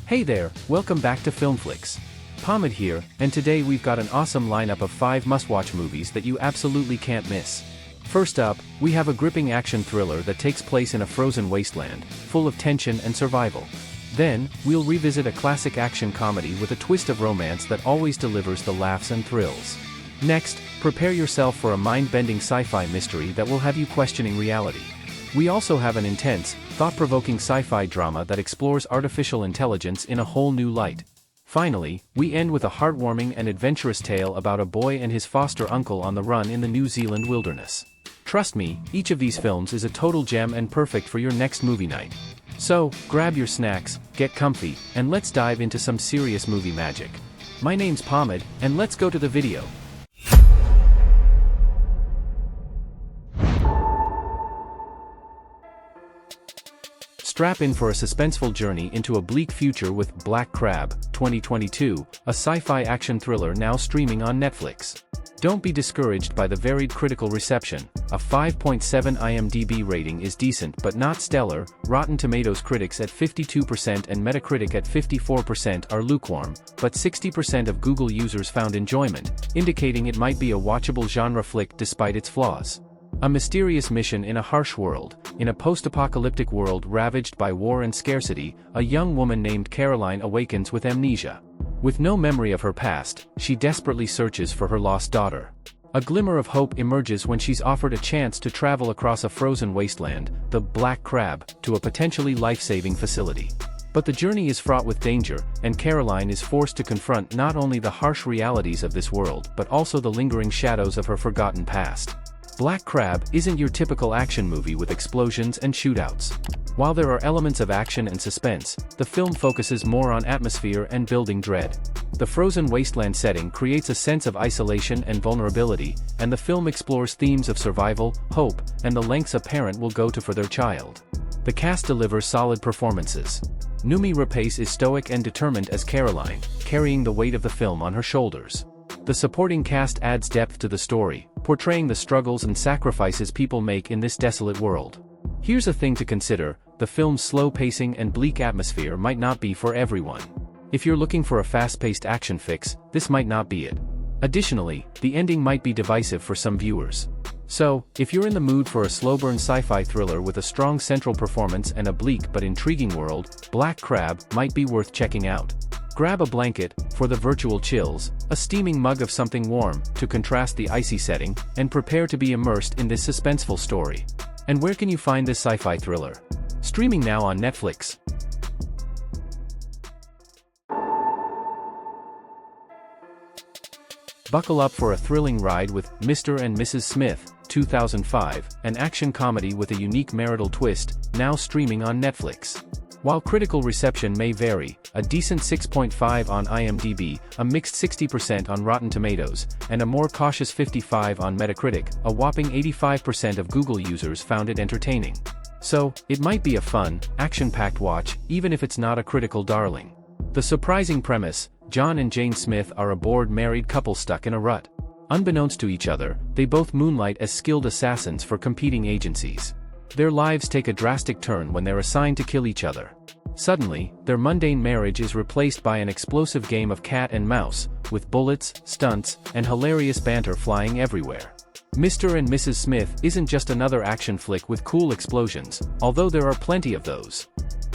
Hey there, welcome back to Filmflix. Pomid here, and today we've got an awesome lineup of 5 must-watch movies that you absolutely can't miss. First up, we have a gripping action thriller that takes place in a frozen wasteland, full of tension and survival. Then, we'll revisit a classic action comedy with a twist of romance that always delivers the laughs and thrills. Next, prepare yourself for a mind-bending sci-fi mystery that will have you questioning reality. We also have an intense, thought-provoking sci-fi drama that explores artificial intelligence in a whole new light. Finally, we end with a heartwarming and adventurous tale about a boy and his foster uncle on the run in the New Zealand wilderness. Trust me, each of these films is a total gem and perfect for your next movie night. So, grab your snacks, get comfy, and let's dive into some serious movie magic. My name's Pomid, and let's go to the video. Strap in for a suspenseful journey into a bleak future with Black Crab, 2022, a sci-fi action thriller now streaming on Netflix. Don't be discouraged by the varied critical reception. A 5.7 IMDb rating is decent but not stellar. Rotten Tomatoes critics at 52% and Metacritic at 54% are lukewarm, but 60% of Google users found enjoyment, indicating it might be a watchable genre flick despite its flaws. A mysterious mission in a harsh world. In a post-apocalyptic world ravaged by war and scarcity, a young woman named Caroline awakens with amnesia. With no memory of her past, she desperately searches for her lost daughter. A glimmer of hope emerges when she's offered a chance to travel across a frozen wasteland, the Black Crab, to a potentially life-saving facility. But the journey is fraught with danger, and Caroline is forced to confront not only the harsh realities of this world but also the lingering shadows of her forgotten past. Black Crab isn't your typical action movie with explosions and shootouts. While there are elements of action and suspense, the film focuses more on atmosphere and building dread. The frozen wasteland setting creates a sense of isolation and vulnerability, and the film explores themes of survival, hope, and the lengths a parent will go to for their child. The cast delivers solid performances. Noomi Rapace is stoic and determined as Caroline, carrying the weight of the film on her shoulders. The supporting cast adds depth to the story, portraying the struggles and sacrifices people make in this desolate world. Here's a thing to consider: the film's slow pacing and bleak atmosphere might not be for everyone. If you're looking for a fast-paced action fix, this might not be it. Additionally, the ending might be divisive for some viewers. So, if you're in the mood for a slow-burn sci-fi thriller with a strong central performance and a bleak but intriguing world, Black Crab might be worth checking out. Grab a blanket, for the virtual chills, a steaming mug of something warm, to contrast the icy setting, and prepare to be immersed in this suspenseful story. And where can you find this sci-fi thriller? Streaming now on Netflix. Buckle up for a thrilling ride with Mr. and Mrs. Smith, 2005, an action comedy with a unique marital twist, now streaming on Netflix. While critical reception may vary, a decent 6.5 on IMDb, a mixed 60% on Rotten Tomatoes, and a more cautious 55 on Metacritic, a whopping 85% of Google users found it entertaining. So, it might be a fun, action-packed watch, even if it's not a critical darling. The surprising premise: John and Jane Smith are a bored married couple stuck in a rut. Unbeknownst to each other, they both moonlight as skilled assassins for competing agencies. Their lives take a drastic turn when they're assigned to kill each other. Suddenly, their mundane marriage is replaced by an explosive game of cat and mouse, with bullets, stunts, and hilarious banter flying everywhere. Mr. and Mrs. Smith isn't just another action flick with cool explosions, although there are plenty of those.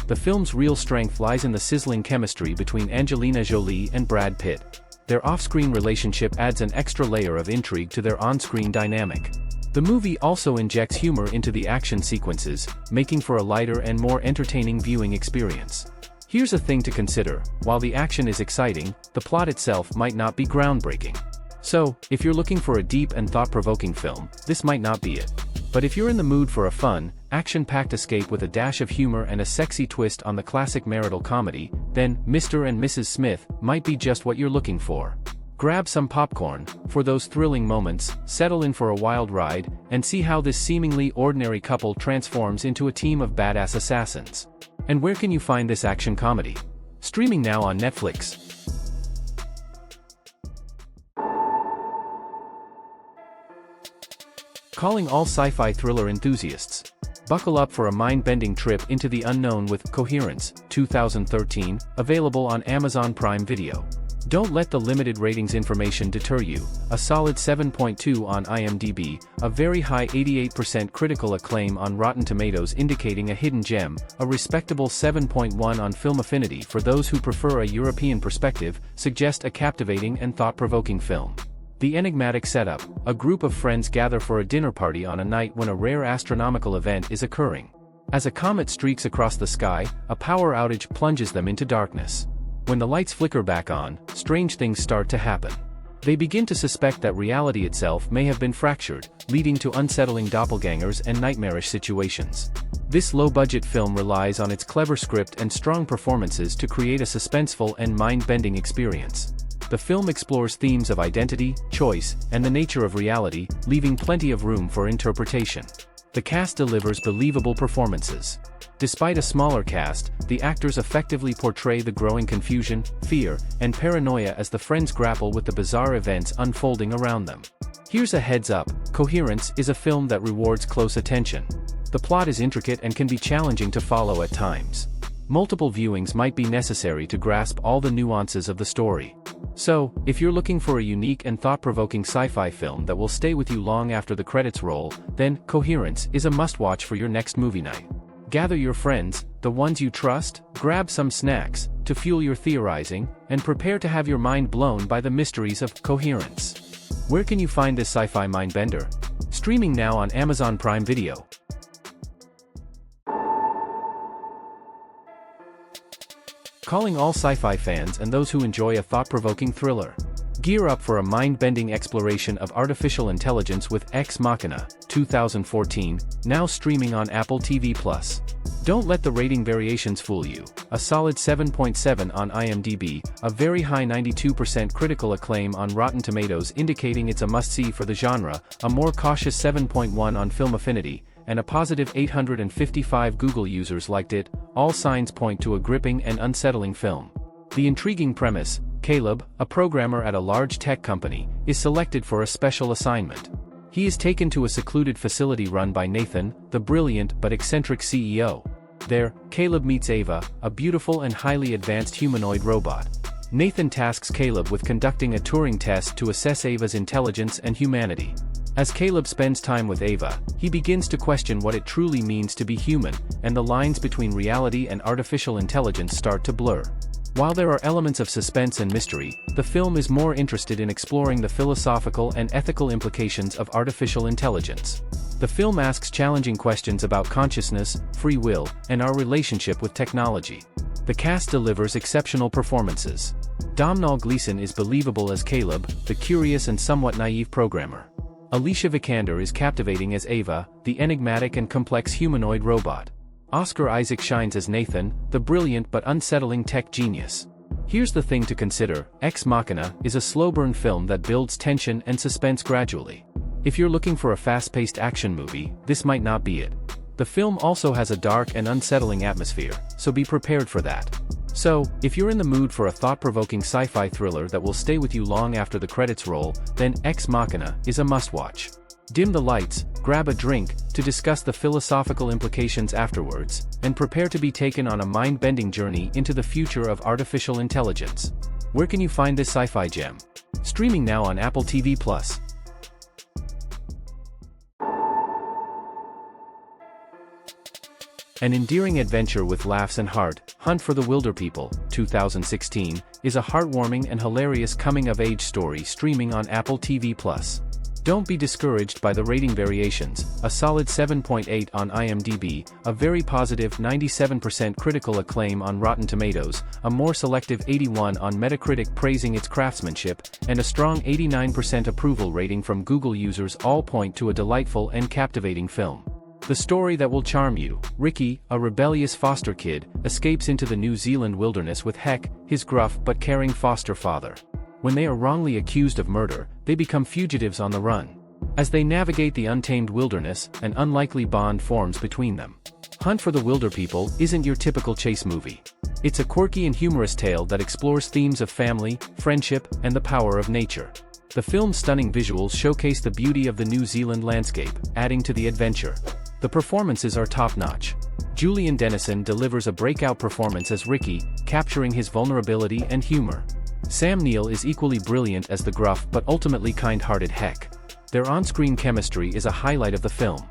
The film's real strength lies in the sizzling chemistry between Angelina Jolie and Brad Pitt. Their off-screen relationship adds an extra layer of intrigue to their on-screen dynamic. The movie also injects humor into the action sequences, making for a lighter and more entertaining viewing experience. Here's a thing to consider: while the action is exciting, the plot itself might not be groundbreaking. So, if you're looking for a deep and thought-provoking film, this might not be it. But if you're in the mood for a fun, action-packed escape with a dash of humor and a sexy twist on the classic marital comedy, then Mr. and Mrs. Smith might be just what you're looking for. Grab some popcorn, for those thrilling moments, settle in for a wild ride, and see how this seemingly ordinary couple transforms into a team of badass assassins. And where can you find this action comedy? Streaming now on Netflix. Calling all sci-fi thriller enthusiasts. Buckle up for a mind-bending trip into the unknown with Coherence, 2013, available on Amazon Prime Video. Don't let the limited ratings information deter you. A solid 7.2 on IMDb, a very high 88% critical acclaim on Rotten Tomatoes indicating a hidden gem, a respectable 7.1 on Film Affinity for those who prefer a European perspective, suggest a captivating and thought-provoking film. The enigmatic setup: a group of friends gather for a dinner party on a night when a rare astronomical event is occurring. As a comet streaks across the sky, a power outage plunges them into darkness. When the lights flicker back on, strange things start to happen. They begin to suspect that reality itself may have been fractured, leading to unsettling doppelgangers and nightmarish situations. This low-budget film relies on its clever script and strong performances to create a suspenseful and mind-bending experience. The film explores themes of identity, choice, and the nature of reality, leaving plenty of room for interpretation. The cast delivers believable performances. Despite a smaller cast, the actors effectively portray the growing confusion, fear, and paranoia as the friends grapple with the bizarre events unfolding around them. Here's a heads up: Coherence is a film that rewards close attention. The plot is intricate and can be challenging to follow at times. Multiple viewings might be necessary to grasp all the nuances of the story. So, if you're looking for a unique and thought-provoking sci-fi film that will stay with you long after the credits roll, then Coherence is a must-watch for your next movie night. Gather your friends, the ones you trust, grab some snacks to fuel your theorizing, and prepare to have your mind blown by the mysteries of Coherence. Where can you find this sci-fi mindbender? Streaming now on Amazon Prime Video. Calling all sci-fi fans and those who enjoy a thought-provoking thriller. Gear up for a mind-bending exploration of artificial intelligence with Ex Machina, 2014, now streaming on Apple TV+. Don't let the rating variations fool you. A solid 7.7 on IMDb, a very high 92% critical acclaim on Rotten Tomatoes indicating it's a must-see for the genre, a more cautious 7.1 on Film Affinity, and a positive 855 Google users liked it. All signs point to a gripping and unsettling film. The intriguing premise: Caleb, a programmer at a large tech company, is selected for a special assignment. He is taken to a secluded facility run by Nathan, the brilliant but eccentric CEO. There, Caleb meets Ava, a beautiful and highly advanced humanoid robot. Nathan tasks Caleb with conducting a Turing test to assess Ava's intelligence and humanity. As Caleb spends time with Ava, he begins to question what it truly means to be human, and the lines between reality and artificial intelligence start to blur. While there are elements of suspense and mystery, the film is more interested in exploring the philosophical and ethical implications of artificial intelligence. The film asks challenging questions about consciousness, free will, and our relationship with technology. The cast delivers exceptional performances. Domhnall Gleeson is believable as Caleb, the curious and somewhat naive programmer. Alicia Vikander is captivating as Ava, the enigmatic and complex humanoid robot. Oscar Isaac shines as Nathan, the brilliant but unsettling tech genius. Here's the thing to consider: Ex Machina is a slow-burn film that builds tension and suspense gradually. If you're looking for a fast-paced action movie, this might not be it. The film also has a dark and unsettling atmosphere, so be prepared for that. So, if you're in the mood for a thought-provoking sci-fi thriller that will stay with you long after the credits roll, then Ex Machina is a must-watch. Dim the lights, grab a drink, to discuss the philosophical implications afterwards, and prepare to be taken on a mind-bending journey into the future of artificial intelligence. Where can you find this sci-fi gem? Streaming now on Apple TV+. An endearing adventure with laughs and heart, Hunt for the Wilderpeople, 2016, is a heartwarming and hilarious coming-of-age story streaming on Apple TV+. Don't be discouraged by the rating variations: a solid 7.8 on IMDb, a very positive 97% critical acclaim on Rotten Tomatoes, a more selective 81 on Metacritic praising its craftsmanship, and a strong 89% approval rating from Google users all point to a delightful and captivating film. The story that will charm you: Ricky, a rebellious foster kid, escapes into the New Zealand wilderness with Heck, his gruff but caring foster father. When they are wrongly accused of murder, they become fugitives on the run. As they navigate the untamed wilderness, an unlikely bond forms between them. Hunt for the Wilderpeople isn't your typical chase movie. It's a quirky and humorous tale that explores themes of family, friendship, and the power of nature. The film's stunning visuals showcase the beauty of the New Zealand landscape, adding to the adventure. The performances are top-notch. Julian Dennison delivers a breakout performance as Ricky, capturing his vulnerability and humor. Sam Neill is equally brilliant as the gruff but ultimately kind-hearted Heck. Their on-screen chemistry is a highlight of the film.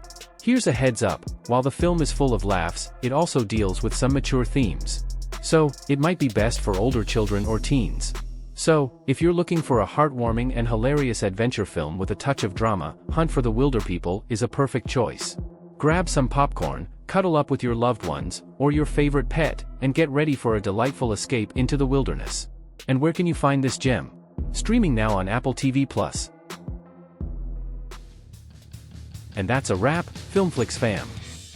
Here's a heads up, while the film is full of laughs, it also deals with some mature themes. So, it might be best for older children or teens. So, if you're looking for a heartwarming and hilarious adventure film with a touch of drama, Hunt for the Wilderpeople is a perfect choice. Grab some popcorn, cuddle up with your loved ones, or your favorite pet, and get ready for a delightful escape into the wilderness. And where can you find this gem? Streaming now on Apple TV+. And that's a wrap, Filmflix fam.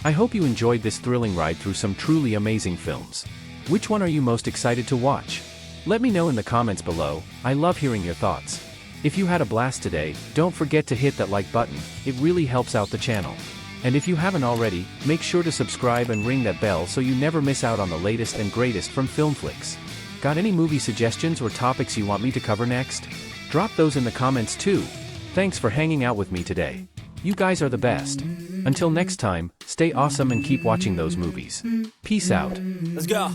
I hope you enjoyed this thrilling ride through some truly amazing films. Which one are you most excited to watch? Let me know in the comments below. I love hearing your thoughts. If you had a blast today, don't forget to hit that like button, it really helps out the channel. And if you haven't already, make sure to subscribe and ring that bell so you never miss out on the latest and greatest from Filmflix. Got any movie suggestions or topics you want me to cover next? Drop those in the comments too. Thanks for hanging out with me today. You guys are the best. Until next time, stay awesome and keep watching those movies. Peace out. Let's go.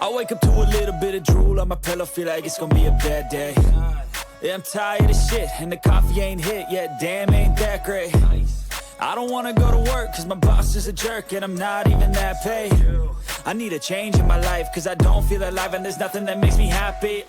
I wake up to a little bit of drool on my pillow, feel like it's gonna be a bad day. Yeah, I'm tired of shit, and the coffee ain't hit yet, damn ain't that great. I don't wanna go to work, cause my boss is a jerk, and I'm not even that paid. I need a change in my life, cause I don't feel alive, and there's nothing that makes me happy.